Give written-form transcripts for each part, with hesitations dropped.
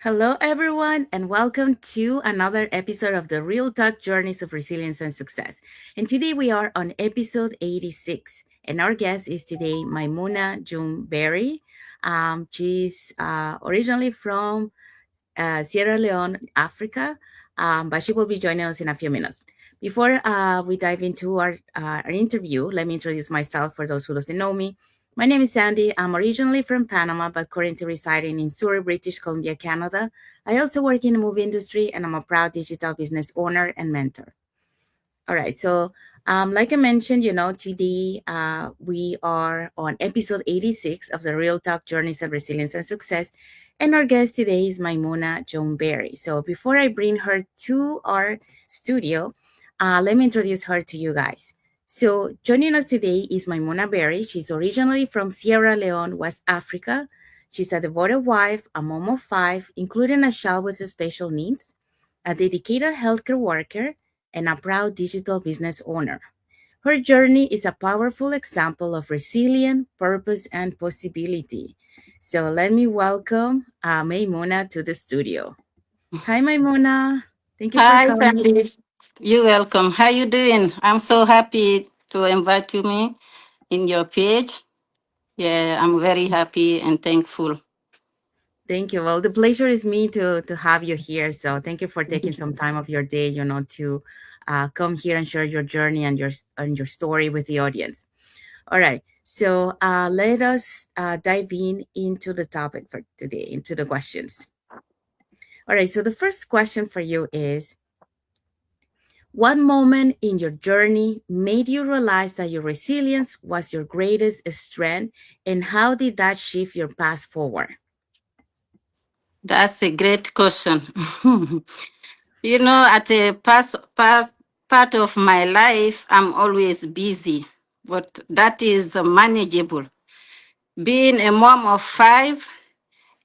Hello, everyone, and welcome to another episode of the Real Talk Journeys of Resilience and Success. And today we are on episode 86, and our guest is today Maimuna June Berry. She's originally from Sierra Leone, Africa, but she will be joining us in a few minutes. Before we dive into our interview, let me introduce myself for those who doesn't know me. My name is Sandy. I'm originally from Panama, but currently residing in Surrey, British Columbia, Canada. I also work in the movie industry, and I'm a proud digital business owner and mentor. All right. So, like I mentioned, today we are on episode 86 of the Real Talk Journeys of Resilience and Success. And our guest today is Maimuna Joan Berry. So, before I bring her to our studio, let me introduce her to you guys. So, joining us today is Maimuna Berry. She's originally from Sierra Leone, West Africa. She's a devoted wife, a mom of five, including a child with special needs, a dedicated healthcare worker, and a proud digital business owner. Her journey is a powerful example of resilience, purpose, and possibility. So let me welcome Maimuna to the studio. Hi, Maimuna. Thank you for Hi, coming. Sandy. You're welcome. How you doing? I'm so happy to invite you me in your page. Yeah, I'm very happy and thankful. Thank you. Well, the pleasure is me to have you here. So thank you for taking some time of your day, to come here and share your journey and your story with the audience. All right. So let us dive in into the topic for today, into the questions. All right. So the first question for you is, what moment in your journey made you realize that your resilience was your greatest strength, and how did that shift your path forward? That's a great question. At a past part of my life, I'm always busy, but that is manageable. Being a mom of five,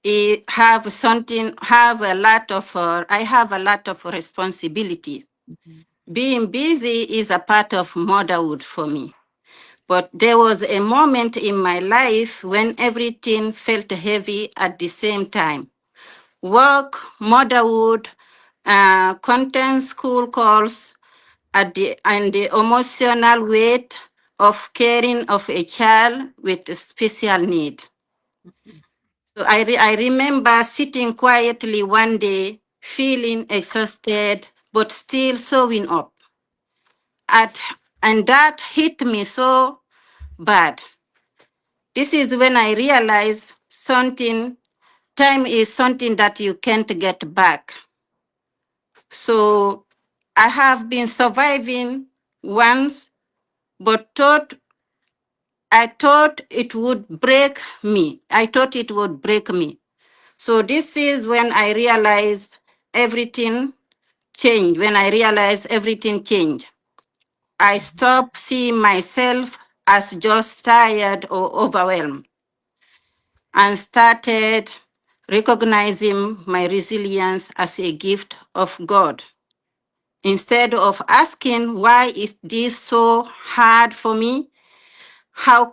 I have a lot of responsibilities. Mhm, Being busy is a part of motherhood for me. But there was a moment in my life when everything felt heavy at the same time. Work, motherhood, content, school calls, and the emotional weight of caring of a child with a special need. mhm, So I remember sitting quietly one day, feeling exhausted, but still showing up. At, and that hit me so bad. This is when I realized time is something that you can't get back. So I have been surviving once, but I thought it would break me. I thought it would break me. So this is when I realized everything changed. When I realized everything changed, I stopped seeing myself as just tired or overwhelmed and started recognizing my resilience as a gift of God. Instead of asking, why is this so hard for me?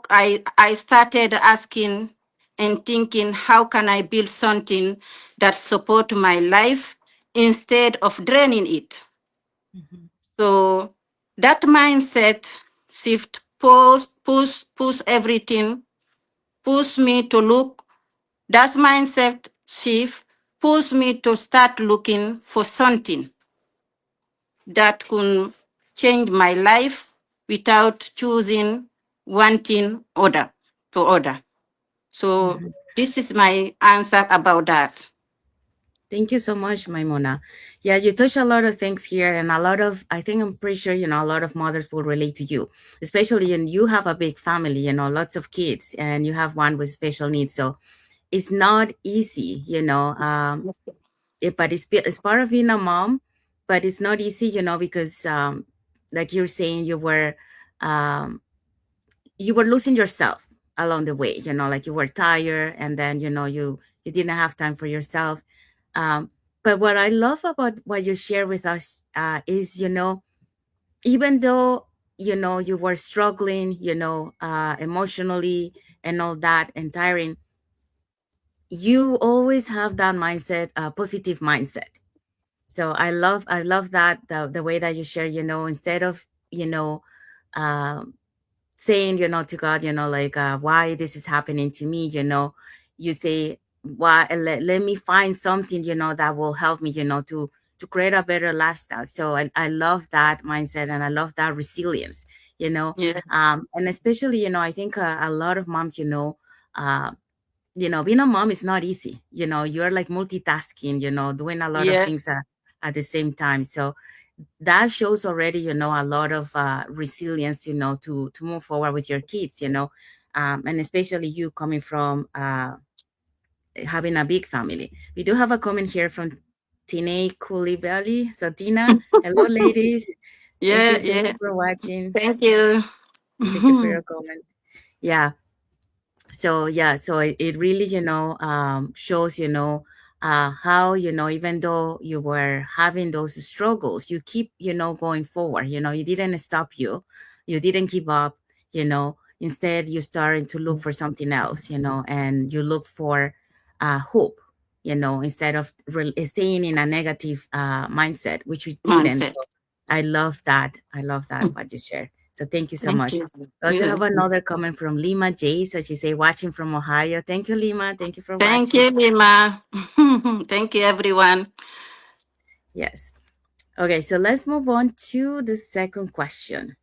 I started asking and thinking, how can I build something that support my life instead of draining it? mhm, So that mindset shift push everything, push me to look. That mindset shift pushed me to start looking for something that could change my life without choosing one thing order. So mhm. this is my answer about that. Thank you so much, Maimuna. Yeah, you touch a lot of things here, and I think I'm pretty sure, a lot of mothers will relate to you, especially when you have a big family, lots of kids, and you have one with special needs. So it's not easy, but it's part of being a mom, but it's not easy, because, like you're saying, um, you were losing yourself along the way, like you were tired, and then, you didn't have time for yourself. um, but what I love about what you share with us is, even though, you were struggling, emotionally and all that and tiring, you always have that mindset, positive mindset. So I love that the way that you share, instead of, you know, um saying, to God, like, why this is happening to me, you say, why, let me find something, that will help me, to create a better lifestyle. So I love that mindset, and I love that resilience, you know. Yeah, And especially, I think a lot of moms, uh, being a mom is not easy. You're like multitasking, doing a lot of yeah, things at the same time. So that shows already, a lot of resilience, to move forward with your kids, and especially you coming from having a big family. We do have a comment here from Tina Coulibaly. So Tina, hello ladies. Thank yeah, you, thank you yeah. for watching, Thank you. and thank you for your comment. Yeah, so yeah, so it really, shows, how, even though you were having those struggles, you keep, going forward. You didn't stop, you didn't give up. Instead you starting to look for something else, and you look for hope, instead of staying in a negative mindset, which you didn't. Mindset. So I love that what you share. So thank you so Thank much. you. I also Yeah. have another comment from Lima J. So she say, watching from Ohio. Thank you, Lima. Thank you for Thank watching. you, Lima. Thank you, everyone. Yes. Okay, so let's move on to the second question.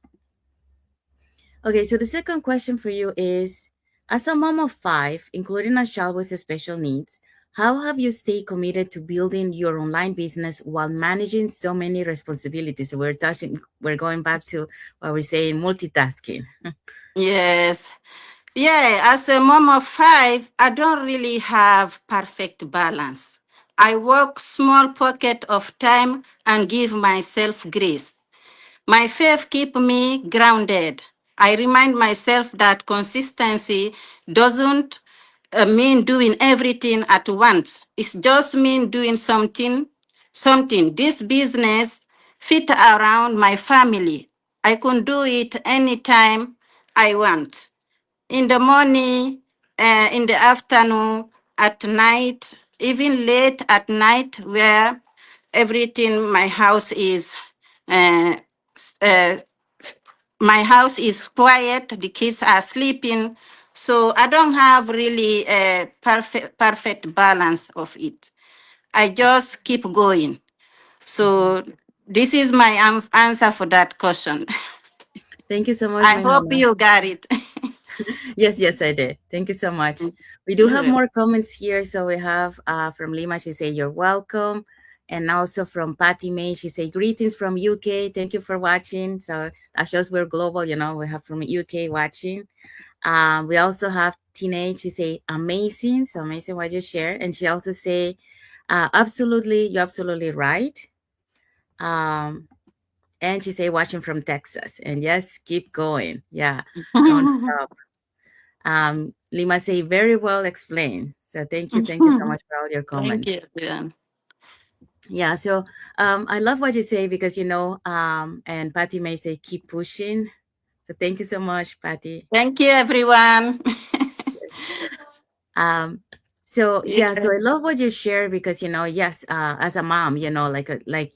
Okay, so the second question for you is, as a mom of five, including a child with special needs, how have you stayed committed to building your online business while managing so many responsibilities? So we're going back to what we're saying, multitasking. Yes. Yeah, as a mom of five, I don't really have perfect balance. I work small pocket of time and give myself grace. My faith keep me grounded. I remind myself that consistency doesn't mean doing everything at once. It's just mean doing something. This business fit around my family. I can do it anytime I want. In the morning, in the afternoon, at night, even late at night, where everything uh, uh, my house is quiet, the kids are sleeping, so I don't have really a perfect balance of it. I just keep going. Mhm. So this is my answer for that question. Thank you so much, I my hope Mona. you got it. Yes, yes, I did. Thank you so much. We do have Yeah. more comments here. So we have from Lima, she say you're welcome. And also from Patty May, she say greetings from UK. Thank you for watching. So that shows we're global, we have from UK watching. We also have Teenage, she say amazing. So amazing what you share. And she also say, absolutely, you're absolutely right. Um, and she say watching from Texas. And yes, keep going. Yeah, don't stop. Lima say very well explained. So thank you so much for all your Thank you, comments. everyone. Yeah, so I love what you say because and Patty may say keep pushing. So thank you so much, Patty. Thank you, everyone. Um, so Yeah. yeah, so I love what you share because yes, as a mom, like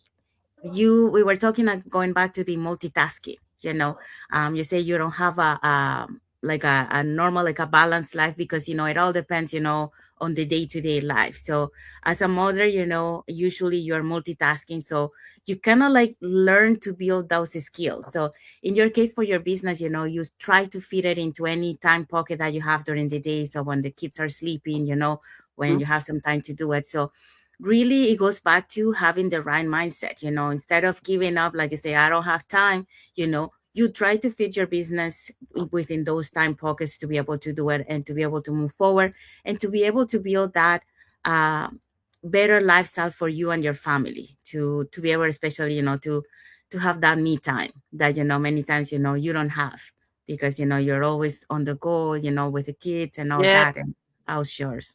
you we were talking going back to the multitasking, you say you don't have like a normal, like a balanced life because it all depends, on the day-to-day life. So as a mother, usually you're multitasking, so you kind of like learn to build those skills. So in your case, for your business, you try to fit it into any time pocket that you have during the day, so when the kids are sleeping, when you have some time to do it. So really it goes back to having the right mindset, instead of giving up, like I say, I don't have time, you try to fit your business within those time pockets to be able to do it and to be able to move forward and to be able to build that uh, better lifestyle for you and your family, to be able, especially, to have that me time that, many times, you don't have because, you're always on the go, with the kids and all Yeah. that, and house chores.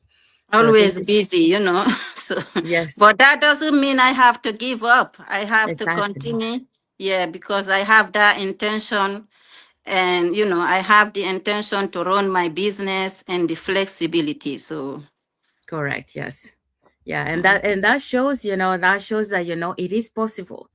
So thank Always you. busy. So, Yes, but that doesn't mean I have to give up. I have to exactly. continue. Yeah, because I have that intention, and I have the intention to run my business and the flexibility. So, Correct. Yes. Yeah, and that shows, that shows that it is possible.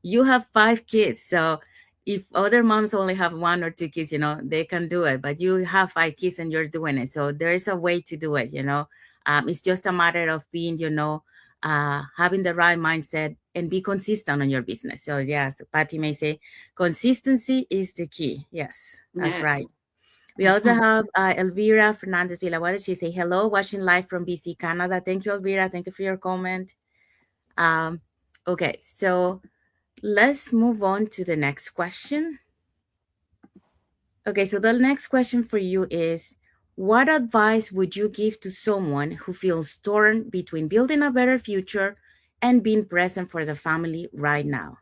You have 5 kids, so if other moms only have 1 or 2 kids, they can do it, but you have 5 kids and you're doing it. So there is a way to do it. It's just a matter of being, having the right mindset and be consistent on your business. So yes, Patty may say consistency is the key. Yes, that's Yeah. right. We also have Elvira Fernandez Villajuarez. She say hello, watching live from BC, Canada. Thank you, Elvira. Thank you for your comment. Um, okay, so let's move on to the next question. Okay, so the next question for you is, what advice would you give to someone who feels torn between building a better future and being present for the family right now?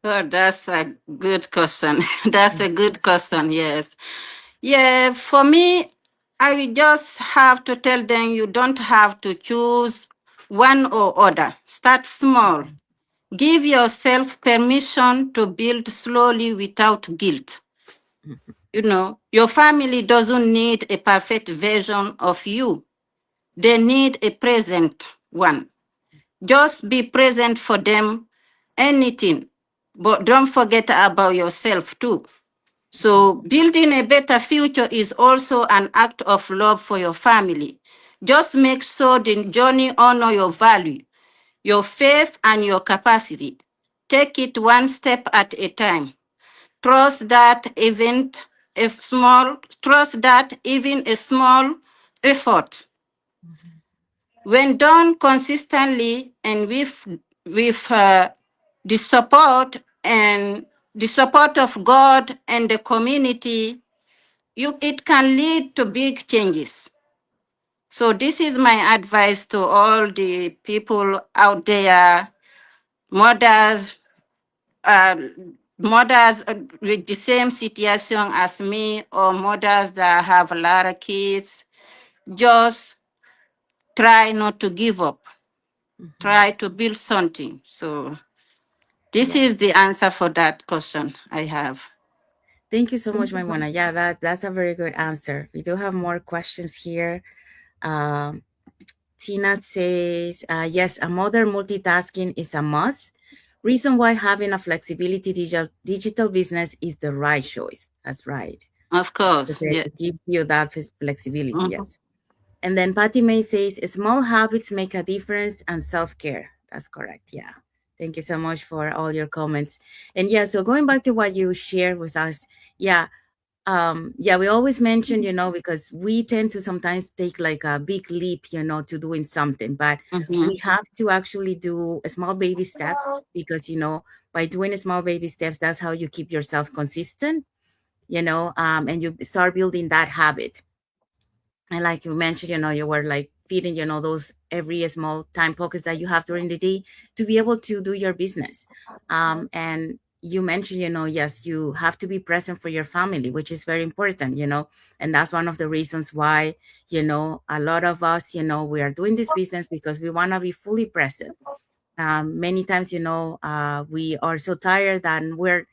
Oh, that's a good question. That's a good question. Yes. Yeah, for me, I will just have to tell them you don't have to choose one or other. Start small. Give yourself permission to build slowly without guilt. Your family doesn't need a perfect version of you, they need a present one. Just be present for them, anything. But don't forget about yourself too. So, building a better future is also an act of love for your family. Just make sure the journey honor your value, your faith, and your capacity. Take it one step at a time. Trust that even a small effort, when done consistently and with the support and the support of God and the community, it can lead to big changes. So this is my advice to all the people out there, mothers, uh, mothers with the same situation as me, or mothers that have a lot of kids. Just try not to give up. Mhm. Try to build something. So this is Yes. the answer for that question I have. Thank you so much, Maimona. Yeah, that's a very good answer. We do have more questions here. Um, Tina says, yes, a modern multitasking is a must. Reason why having a flexibility digital business is the right choice. That's right. Of Because course. Yeah. it gives you that flexibility. Mhm. Yes. And then Patty May says, small habits make a difference and self care. That's correct. Yeah. Thank you so much for all your comments. And yeah, so going back to what you shared with us, yeah, yeah, we always mention, because we tend to sometimes take like a big leap, to doing something, but we Mhm. have to actually do small baby steps, because by doing small baby steps, that's how you keep yourself consistent, and you start building that habit. And like you mentioned, you were like feeding, those every small time pockets that you have during the day to be able to do your business. And you mentioned, yes, you have to be present for your family, which is very important, and that's one of the reasons why, a lot of us, we are doing this business because we want to be fully present. Many times, we are so tired that we're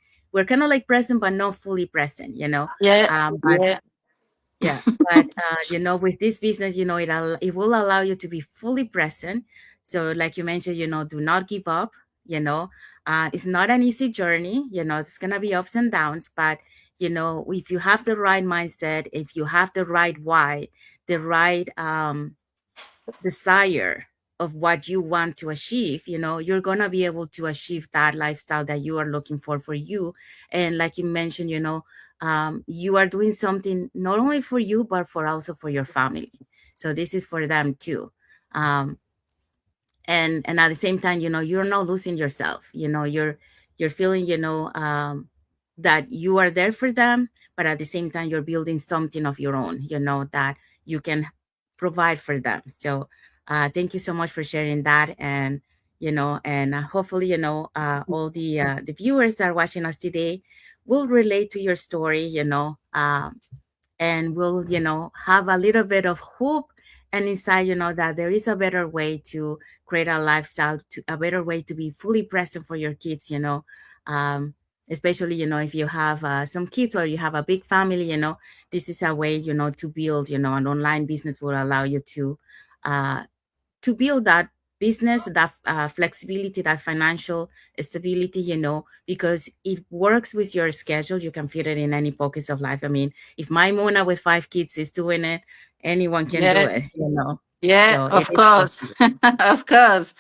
kind of like present, but not fully present, Yeah. but Yeah. yeah, but with this business, it will allow you to be fully present. So, like you mentioned, do not give up. You know, it's not an easy journey. It's gonna be ups and downs, but if you have the right mindset, if you have the right why, the right desire of what you want to achieve, you're going to be able to achieve that lifestyle that you are looking for you. And like you mentioned, you are doing something not only for you but for also for your family, so this is for them too. Um, and at the same time, you're not losing yourself. You're feeling, that you are there for them, but at the same time you're building something of your own, that you can provide for them. So thank you so much for sharing that. And hopefully, all the viewers that are watching us today will relate to your story, and will have a little bit of hope and insight, that there is a better way to create a lifestyle, to a better way to be fully present for your kids, um, especially if you have some kids or you have a big family, this is a way, to build, an online business will allow you uh, to build that business, that flexibility, that financial stability, because it works with your schedule. You can fit it in any pockets of life. I mean, if my Mona with 5 kids is doing it, anyone can do Yeah, it. yeah, So it of is course. possible. Of course.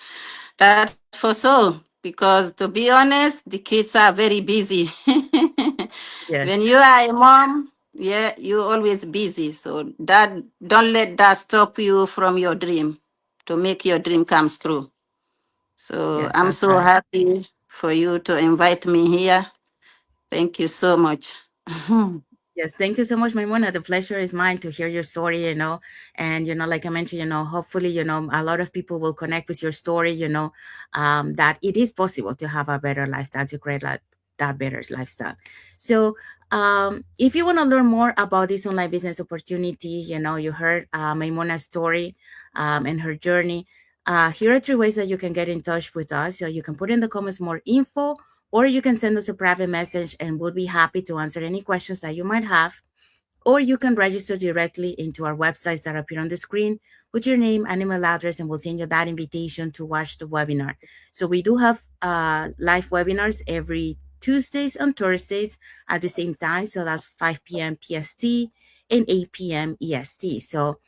That for so. Because to be honest, the kids are very busy. When Yes. you are a mom, yeah, you're always busy. So that don't let that stop you from your dream to make your dream comes true. So Yes, I'm that's so right. happy for you to invite me here. Thank you so much. Yes, thank you so much, Maimuna. The pleasure is mine to hear your story, and, like I mentioned, hopefully, a lot of people will connect with your story, that it is possible to have a better lifestyle, to create that better lifestyle. So, if you want to learn more about this online business opportunity, you heard Maimuna's story, and her journey. Here are 3 ways that you can get in touch with us. So you can put in the comments more info, or you can send us a private message and we'll be happy to answer any questions that you might have. Or you can register directly into our websites that appear on the screen with your name and email address, and we'll send you that invitation to watch the webinar. So we do have live webinars every Tuesdays and Thursdays at the same time. So that's 5 p.m. PST and 8 p.m. EST. So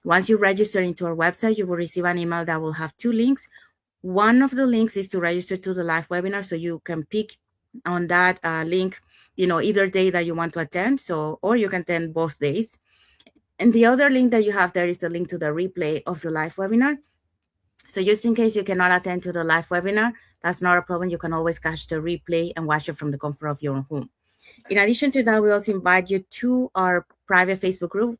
once you register into our website, you will receive an email that will have 2 links. One of the links is to register to the live webinar, so you can pick on that link, either day that you want to attend. So, or you can attend both days. And the other link that you have there is the link to the replay of the live webinar. So just in case you cannot attend to the live webinar, that's not a problem. You can always catch the replay and watch it from the comfort of your own home. In addition to that, we also invite you to our private Facebook group,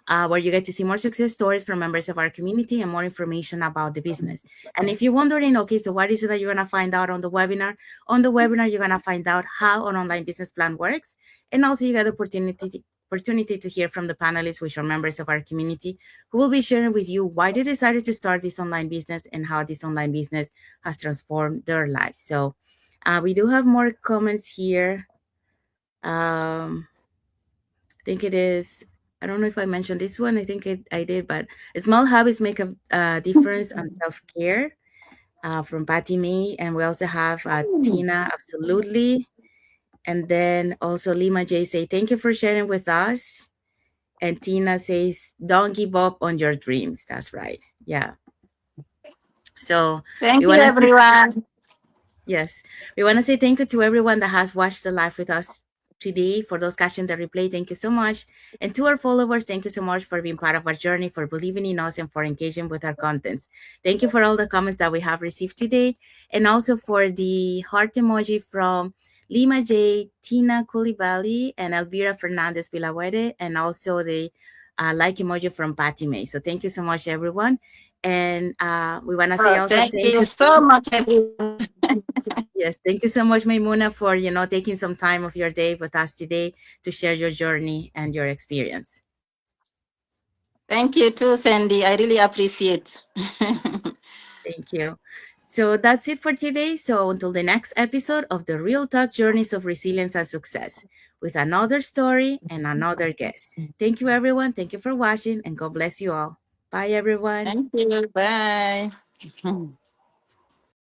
where you get to see more success stories from members of our community and more information about the business. And if you're wondering, okay, so what is it that you're going to find out on the webinar? On the webinar, you're going to find out how an online business plan works. And also you get the opportunity to hear from the panelists, which are members of our community, who will be sharing with you why they decided to start this online business and how this online business has transformed their lives. So we do have more comments here. Um, I think it is. I don't know if I mentioned this one. I think I did, but small habits make a difference on self care, from Patty May. And we also have Tina, absolutely. And then also Lima J say, thank you for sharing with us. And Tina says, don't give up on your dreams. That's right. Yeah. So we Thank you, want to say everyone. Yes. We want to say thank you to everyone that has watched the live with us today. For those catching the replay, thank you so much. And to our followers, thank you so much for being part of our journey, for believing in us, and for engaging with our contents. Thank you for all the comments that we have received today. And also for the heart emoji from Lima J, Tina Coulibaly, and Elvira Fernandez Villahuere, and also the like emoji from Patty May. So thank you so much, everyone. And we want to say Oh, also thank thank you you. so much, everyone. Yes, thank you so much, Maimuna, for taking some time of your day with us today to share your journey and your experience. Thank you too, Sandy. I really appreciate. Thank you. So that's it for today. So until the next episode of the Real Talk Journeys of Resilience and Success, with another story and another guest. Thank you, everyone. Thank you for watching, and God bless you all. Bye, everyone. Thank you. Bye.